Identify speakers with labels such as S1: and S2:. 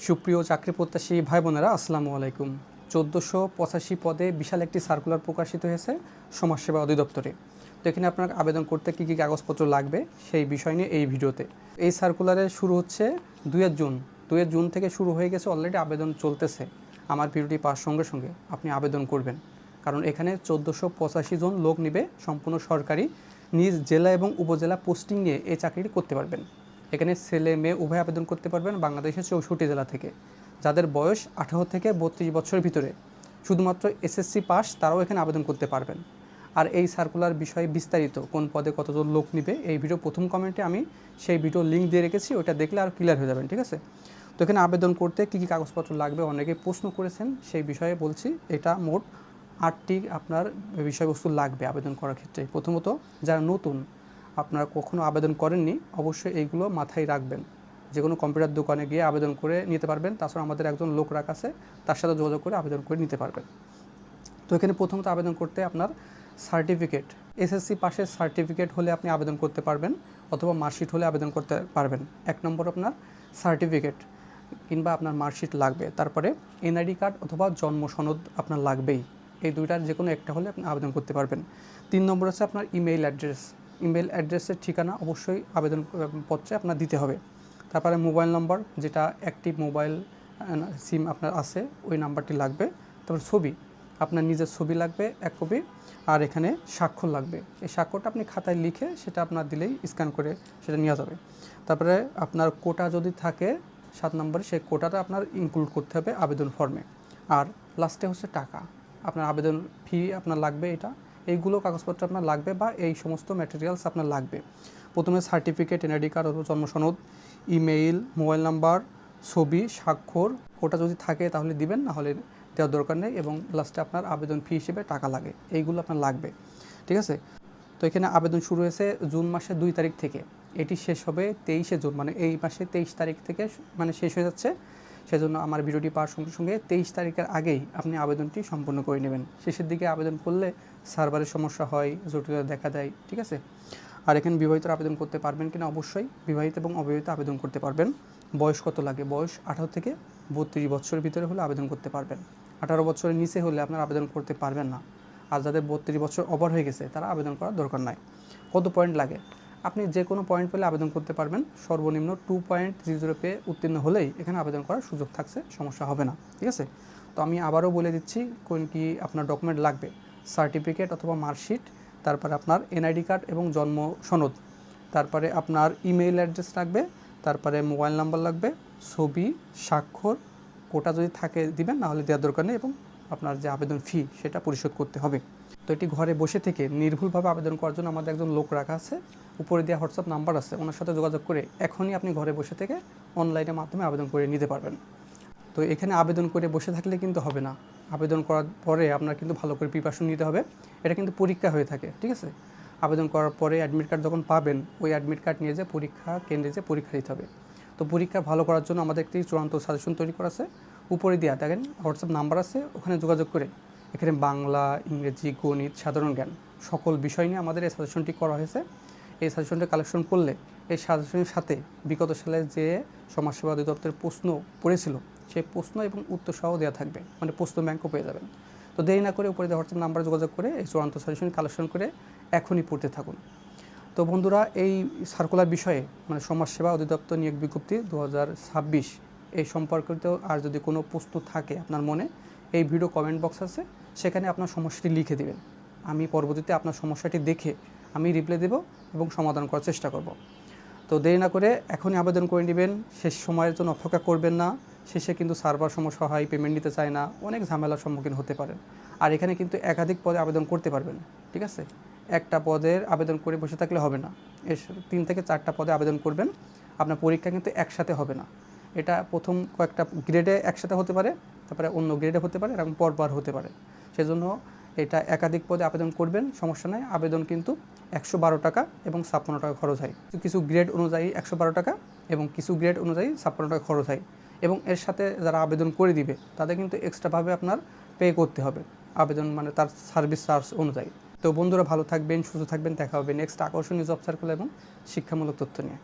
S1: সুপ্রিয় চাকরি প্রত্যাশী ভাই বোনেরা, আসসালামু আলাইকুম। 1485 পদে বিশাল একটি সার্কুলার প্রকাশিত হয়েছে সমাজসেবা অধিদপ্তরে। তো এখানে আপনার আবেদন করতে কী কী কাগজপত্র লাগবে সেই বিষয় নিয়ে এই ভিডিওতে। এই সার্কুলারে শুরু হচ্ছে 2 জুন। 2 জুন থেকে শুরু হয়ে গেছে, অলরেডি আবেদন চলতেছে। আমার ভিডিওটি পাওয়ার সঙ্গে সঙ্গে আপনি আবেদন করবেন, কারণ এখানে 1485 জন লোক নিবে, সম্পূর্ণ সরকারি, নিজ জেলা এবং উপজেলা পোস্টিং নিয়ে এই চাকরিটি করতে পারবেন। এখানে ছেলে মেয়ে উভয় আবেদন করতে পারবেন বাংলাদেশের 64 জেলা থেকে। যাদের বয়স 18 থেকে 32 বছরের ভিতরে, শুধুমাত্র এসএসসি পাস, তারাও এখানে আবেদন করতে পারবেন। আর এই সার্কুলার বিষয়ে বিস্তারিত, কোন পদে কতজন লোক নিবে, এই ভিডিও প্রথম কমেন্টে আমি সেই ভিডিও লিঙ্ক দিয়ে রেখেছি, ওটা দেখলে আর ক্লিয়ার হয়ে যাবেন, ঠিক আছে। তো এখানে আবেদন করতে কী কী কাগজপত্র লাগবে অনেকে প্রশ্ন করেছেন, সেই বিষয়ে বলছি। এটা মোট 8টি আপনার বিষয়বস্তু লাগবে আবেদন করার ক্ষেত্রে। প্রথমত, যারা নতুন, আপনারা কখনো আবেদন করেননি, অবশ্যই এইগুলো মাথায় রাখবেন। যে কোনো কম্পিউটার দোকানে গিয়ে আবেদন করে নিতে পারবেন। তাছাড়া আমাদের একজন লোক রাখা আছে, তার সাথে যোগাযোগ করে আবেদন করে নিতে পারবেন। তো এখানে প্রথমত আবেদন করতে আপনার সার্টিফিকেট, এসএসসি পাশের সার্টিফিকেট হলে আপনি আবেদন করতে পারবেন, অথবা মার্কশিট হলে আবেদন করতে পারবেন। 1 নম্বর আপনার সার্টিফিকেট কিংবা আপনার মার্কশিট লাগবে। তারপরে এনআইডি কার্ড অথবা জন্ম সনদ আপনার লাগবেই। এই দুইটার যে কোনো একটা হলে আপনি আবেদন করতে পারবেন। 3 নম্বর আছে আপনার ইমেইল অ্যাড্রেস। ইমেল অ্যাড্রেসের ঠিকানা অবশ্যই আবেদন পত্রে আপনার দিতে হবে। তারপরে মোবাইল নম্বর, যেটা অ্যাক্টিভ মোবাইল সিম আপনার আছে, ওই নাম্বারটি লাগবে। তারপর ছবি, আপনার নিজের ছবি লাগবে 1 কপি। আর এখানে স্বাক্ষর লাগবে। এই স্বাক্ষরটা আপনি খাতায় লিখে সেটা আপনার দিলেই স্ক্যান করে সেটা নেওয়া যাবে। তারপরে আপনার কোটা যদি থাকে 7 নম্বরে, সেই কোটাটা আপনার ইনক্লুড করতে হবে আবেদন ফর্মে। আর লাস্টে হচ্ছে টাকা, আপনার আবেদন ফি আপনার লাগবে। এইগুলো কাগজপত্র আপনার লাগবে, বা এই সমস্ত ম্যাটেরিয়ালস আপনার লাগবে। প্রথমে সার্টিফিকেট, এনআইডি কার্ড অথবা জন্ম সনদ, ইমেইল, মোবাইল নাম্বার, ছবি, স্বাক্ষর, ওটা যদি থাকে তাহলে দিবেন, না হলে দেওয়ার দরকার নেই। এবং লাস্টে আপনার আবেদন ফি হিসেবে টাকা লাগে, এইগুলো আপনার লাগবে, ঠিক আছে। তো এখানে আবেদন শুরু হয়েছে জুন মাসের 2 তারিখ থেকে, এটি শেষ হবে 23শে জুন, মানে এই মাসে 23 তারিখ থেকে মানে শেষ হয়ে যাচ্ছে। সেজন্য আমার ভিডিওটি পাওয়ার সঙ্গে সঙ্গে 23 তারিখের আগেই আপনি আবেদনটি সম্পূর্ণ করে নেবেন। শেষের দিকে আবেদন করলে সার্ভারের সমস্যা হয়, জটিলতা দেখা দেয়, ঠিক আছে। আর এখানে বিবাহিতরা আবেদন করতে পারবেন কিনা, অবশ্যই বিবাহিত এবং অবিবাহিত আবেদন করতে পারবেন। বয়স কত লাগে, বয়স 18 থেকে 32 বছরের ভিতরে হলে আবেদন করতে পারবেন। 18 বছরের নিচে হলে আপনারা আবেদন করতে পারবেন না। আর যাদের 32 বছর ওভার হয়ে গেছে, তারা আবেদন করার দরকার নাই। কত পয়েন্ট লাগে, আপনি যে কোনো পয়েন্ট পেলে আবেদন করতে পারবেন। সর্বনিম্ন 2.30 পেয়ে উত্তীর্ণ হলেই এখানে আবেদন করার সুযোগ থাকছে, সমস্যা হবে না, ঠিক আছে। তো আমি আবারও বলে দিচ্ছি কোন কি আপনার ডকুমেন্ট লাগবে। সার্টিফিকেট অথবা মার্কশিট, তারপরে আপনার এনআইডি কার্ড এবং জন্ম সনদ, তারপরে আপনার ইমেইল অ্যাড্রেস লাগবে, তারপরে মোবাইল নাম্বার লাগবে, ছবি, স্বাক্ষর, কোটা যদি থাকে দিবেন, না হলে দেওয়ার দরকার নেই। এবং আপনার যে আবেদন ফি সেটা পরিশোধ করতে হবে। তো এটি ঘরে বসে থেকে নির্ভুলভাবে আবেদন করার জন্য আমাদের একজন লোক রাখা আছে, উপরে দেওয়া হোয়াটসঅ্যাপ নাম্বার আছে, ওনার সাথে যোগাযোগ করে এখনই আপনি ঘরে বসে থেকে অনলাইনের মাধ্যমে আবেদন করে নিতে পারবেন। তো এখানে আবেদন করে বসে থাকলে কিন্তু হবে না। আবেদন করার পরে আপনার কিন্তু ভালো করে প্রিপারেশন নিতে হবে। এটা কিন্তু পরীক্ষা হয়ে থাকে, ঠিক আছে। আবেদন করার পরে অ্যাডমিট কার্ড যখন পাবেন, ওই অ্যাডমিট কার্ড নিয়ে যে পরীক্ষা কেন্দ্রে যে পরীক্ষা দিতে হবে। তো পরীক্ষা ভালো করার জন্য আমাদের একটি চূড়ান্ত সাজেশন তৈরি করা আছে, উপরে দেওয়া দেখেন হোয়াটসঅ্যাপ নাম্বার আছে, ওখানে যোগাযোগ করে এখানে বাংলা, ইংরেজি, গণিত, সাধারণ জ্ঞান সকল বিষয় নিয়ে আমাদের এই সাজেশনটি করা হয়েছে। এই সাজেশনটা কালেকশন করলে এই সাজেশনের সাথে বিগত সালে যে সমাজসেবা অধিদপ্তরের প্রশ্ন পড়েছিল, সেই প্রশ্ন এবং উত্তর সহ দেওয়া থাকবে, মানে প্রশ্ন ব্যাংকও পেয়ে যাবেন। তো দেরি না করে উপরে দেওয়া হোয়াটসঅ্যাপ নাম্বারে যোগাযোগ করে এই চূড়ান্ত সাজেশন কালেকশন করে এখনই পড়তে থাকুন। তো বন্ধুরা, এই সার্কুলার বিষয়ে মানে সমাজসেবা অধিদপ্তর নিয়োগ বিজ্ঞপ্তি 2026 এই সম্পর্কিত আর যদি কোনো প্রশ্ন থাকে আপনার মনে, এই ভিডিও কমেন্ট বক্স আছে, সেখানে আপনার সমস্যাটি লিখে দেবেন। আমি পরবর্তীতে আপনার সমস্যাটি দেখে আমি রিপ্লাই দেব এবং সমাধান করার চেষ্টা করব। তো দেরি না করে এখনই আবেদন করে নেবেন, শেষ সময়ের জন্য অপেক্ষা করবেন না। শেষে কিন্তু সার্ভার সমস্যা হয়, পেমেন্ট নিতে চায় না, অনেক ঝামেলার সম্মুখীন হতে পারেন। আর এখানে কিন্তু একাধিক পদে আবেদন করতে পারবেন, ঠিক আছে। একটা পদের আবেদন করে বসে থাকলে হবে না, এর 3 থেকে 4টা পদে আবেদন করবেন। আপনার পরীক্ষা কিন্তু একসাথে হবে না। এটা প্রথম কয়েকটা গ্রেডে একসাথে হতে পারে, তারপরে অন্য গ্রেডে হতে পারে, এরকম পরপর হতে পারে। সেজন্য এটা একাধিক পদে আবেদন করবেন, সমস্যা নাই। আবেদন কিন্তু 112 টাকা এবং 56 টাকা খরচ হয়। কিছু গ্রেড অনুযায়ী 112 টাকা এবং কিছু গ্রেড অনুযায়ী 56 টাকা খরচ হয়। এবং এর সাথে যারা আবেদন করে দিবে তাদের কিন্তু এক্সট্রাভাবে আপনার পে করতে হবে, আবেদন মানে তার সার্ভিস চার্জ অনুযায়ী। তো বন্ধুরা, ভালো থাকবেন, সুস্থ থাকবেন, দেখা হবে নেক্সট আকর্ষণীয় জব সার্কুলার এবং শিক্ষামূলক তথ্য নিয়ে।